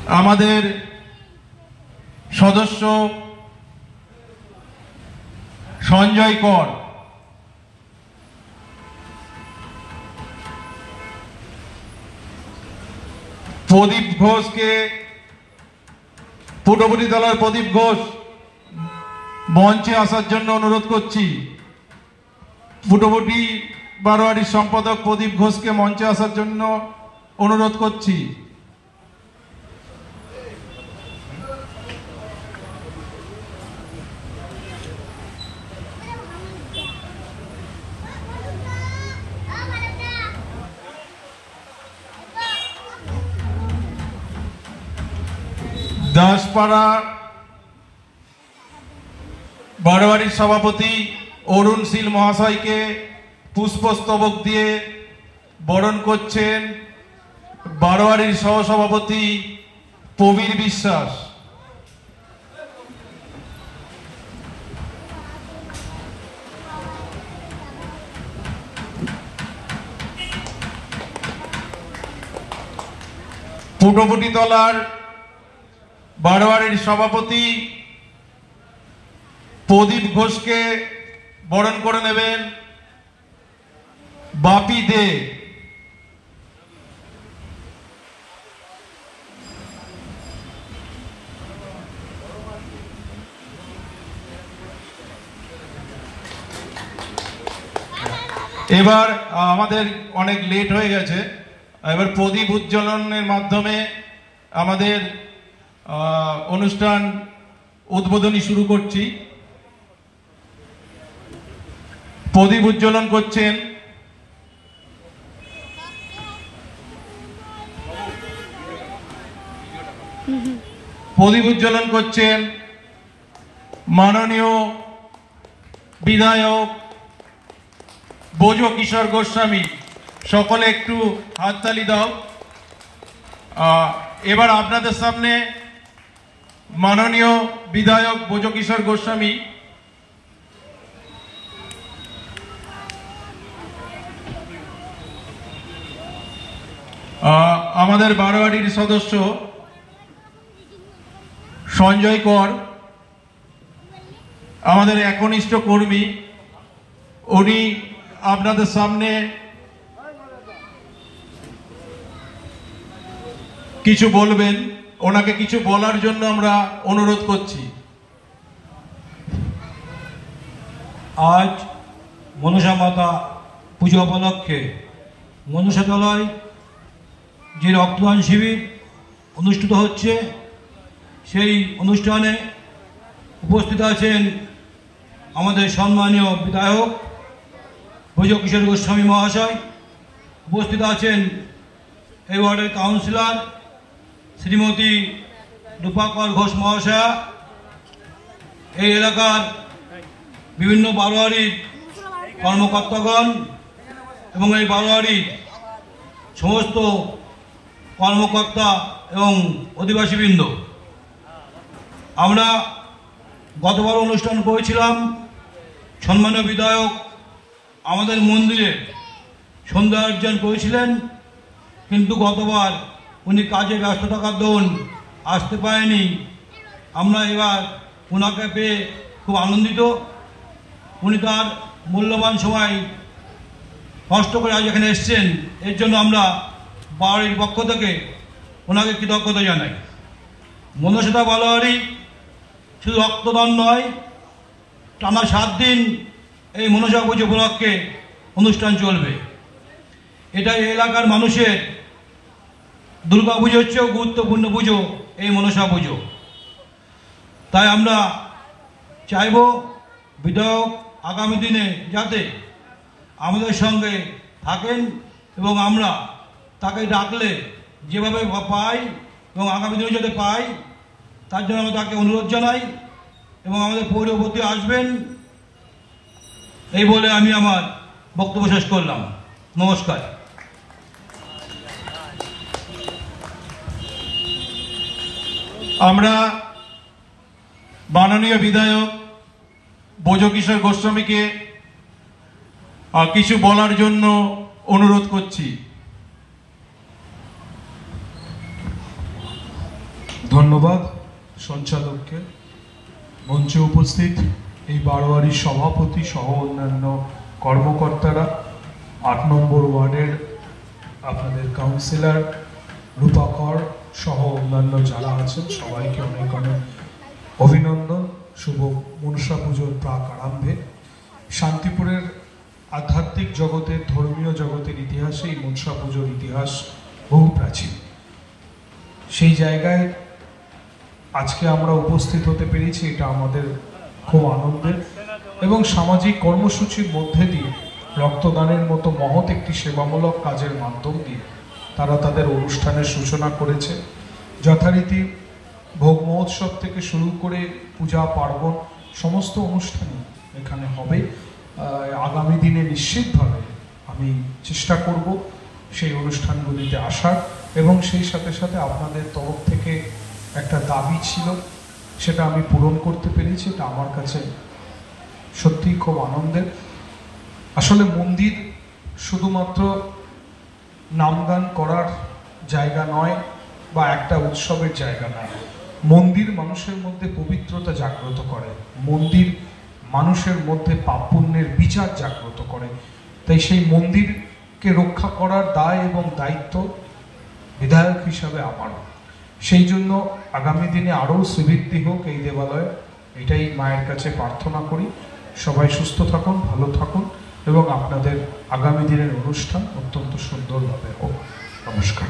আমাদের সদস্য সঞ্জয় কর প্রদীপ ঘোষকে পুটপুটি দলের প্রদীপ ঘোষ মঞ্চে আসার জন্য অনুরোধ করছি। পুটপুটি বারোয়ারির সম্পাদক প্রদীপ ঘোষকে মঞ্চে আসার জন্য অনুরোধ করছি। দাসপাড়া বারোয়ারির সভাপতি অরুণ শীল মহাশয়কে পুষ্পস্তবক দিয়ে বরণ করছেন বারোয়ারির সহসভাপতি প্রবীর বিশ্বাস। পুটপুটি তলার বারোয়ারির সভাপতি প্রদীপ ঘোষকে বরণ করে নেবেন বাপি দে। এবার আমাদের অনেক লেট হয়ে গেছে, এবার প্রদীপ উজ্জ্বলনের মাধ্যমে আমাদের অনুষ্ঠান উদ্বোধনী শুরু করছি। প্রদীপ উজ্জ্বলন করছেন মাননীয় বিধায়ক ব্রজকিশোর গোস্বামী। সকলে একটু হাততালি দাও। এবার আপনাদের সামনে মাননীয় বিধায়ক ব্রজকিশোর গোস্বামী আমাদের বারোয়ারির সদস্য সঞ্জয় কর আমাদের একনিষ্ঠ কর্মী, উনি আপনাদের সামনে কিছু বলবেন। ওনাকে কিছু বলার জন্য আমরা অনুরোধ করছি। আজ মনসা মাতা পুজো উপলক্ষে মনসাতলায় যে রক্তদান শিবির অনুষ্ঠিত হচ্ছে, সেই অনুষ্ঠানে উপস্থিত আছেন আমাদের সম্মানীয় বিধায়ক ব্রজকিশোর গোস্বামী মহাশয়, উপস্থিত আছেন এই ওয়ার্ডের কাউন্সিলর শ্রীমতী রূপাকর ঘোষ মহাশয়া, এই এলাকার বিভিন্ন বারোয়ারির কর্মকর্তাগণ এবং এই বারোয়ারির সমস্ত কর্মকর্তা এবং অধিবাসীবৃন্দ। আমরা গতবার অনুষ্ঠান করেছিলাম, সম্মানীয় বিধায়ক আমাদের মন্দিরে সন্ধ্যা অর্জন করেছিলেন, কিন্তু গতবার উনি কাজে ব্যস্ত থাকার দরুন আসতে পারেনি। আমরা এবার ওনাকে পেয়ে খুব আনন্দিত। উনি তার মূল্যবান সময় কষ্ট করে আজ এখানে এসছেন, এর জন্য আমরা বাড়ির পক্ষ থেকে ওনাকে কৃতজ্ঞতা জানাই। মনসা বারোয়ারি শুধু রক্তদান নয়, টানা 7 দিন এই মনসা পুজো উপলক্ষে অনুষ্ঠান চলবে। এটা এই এলাকার মানুষের দুর্গা পুজোর চেয়েও গুরুত্বপূর্ণ পুজো এই মনসা পুজো। তাই আমরা চাইব বিধায়ক আগামী দিনে যাতে আমাদের সঙ্গে থাকেন এবং আমরা তাকে ডাকলে যেভাবে পাই এবং আগামী দিনে যাতে পাই, তার জন্য আমরা তাকে অনুরোধ জানাই এবং আমাদের পৌরপতি আসবেন, এই বলে আমি আমার বক্তব্য শেষ করলাম। নমস্কার। আমরা মাননীয় বিধায়ক ব্রজকিশোর গোস্বামীকে কিছু বলার জন্য অনুরোধ করছি। ধন্যবাদ সঞ্চালককে। মঞ্চে উপস্থিত এই বারোয়ারির সভাপতি সহ অন্যান্য কর্মকর্তারা, 8 নম্বর ওয়ার্ডের আপনাদের কাউন্সিলর রূপাকর সহ অন্যান্য যারা আছেন, সবাইকে অনেক অনেক অভিনন্দন। শুভ মনসা পুজোর প্রাক আরম্ভে। শান্তিপুরের আধ্যাত্মিক জগতের, ধর্মীয় জগতের ইতিহাসে এই মনসা পুজোর ইতিহাস বহু প্রাচীন। সেই জায়গায় আজকে আমরা উপস্থিত হতে পেরেছি, এটা আমাদের খুব আনন্দের। এবং সামাজিক কর্মসূচির মধ্যে দিয়ে রক্তদানের মতো মহৎ একটি সেবামূলক কাজের মাধ্যম দিয়ে তারা তাদের অনুষ্ঠানের সূচনা করেছে। যথারীতি ভোগ মহোৎসব থেকে শুরু করে পূজা পার্বণ সমস্ত অনুষ্ঠানই এখানে হবে। আগামী দিনে নিশ্চিতভাবে আমি চেষ্টা করব সেই অনুষ্ঠানগুলিতে আসার, এবং সেই সাথে সাথে আপনাদের তরফ থেকে একটা দাবি ছিল, সেটা আমি পূরণ করতে পেরেছি। এটা আমার কাছে সত্যিই খুব আনন্দের। আসলে মন্দির শুধুমাত্র নামগান করার জায়গা নয় বা একটা উৎসবের জায়গা নয়। মন্দির মানুষের মধ্যে পবিত্রতা জাগ্রত করে, মন্দির মানুষের মধ্যে পাপ পুণ্যের বিচার জাগ্রত করে। তাই সেই মন্দিরকে রক্ষা করার দায় এবং দায়িত্ব বিধায়ক হিসাবে আমারও। সেই জন্য আগামী দিনে আরও শ্রীবৃদ্ধি হোক এই দেবালয়, এটাই মায়ের কাছে প্রার্থনা করি। সবাই সুস্থ থাকুন, ভালো থাকুন, এবং আপনাদের আগামী দিনের অনুষ্ঠান অত্যন্ত সুন্দরভাবে হোক। নমস্কার।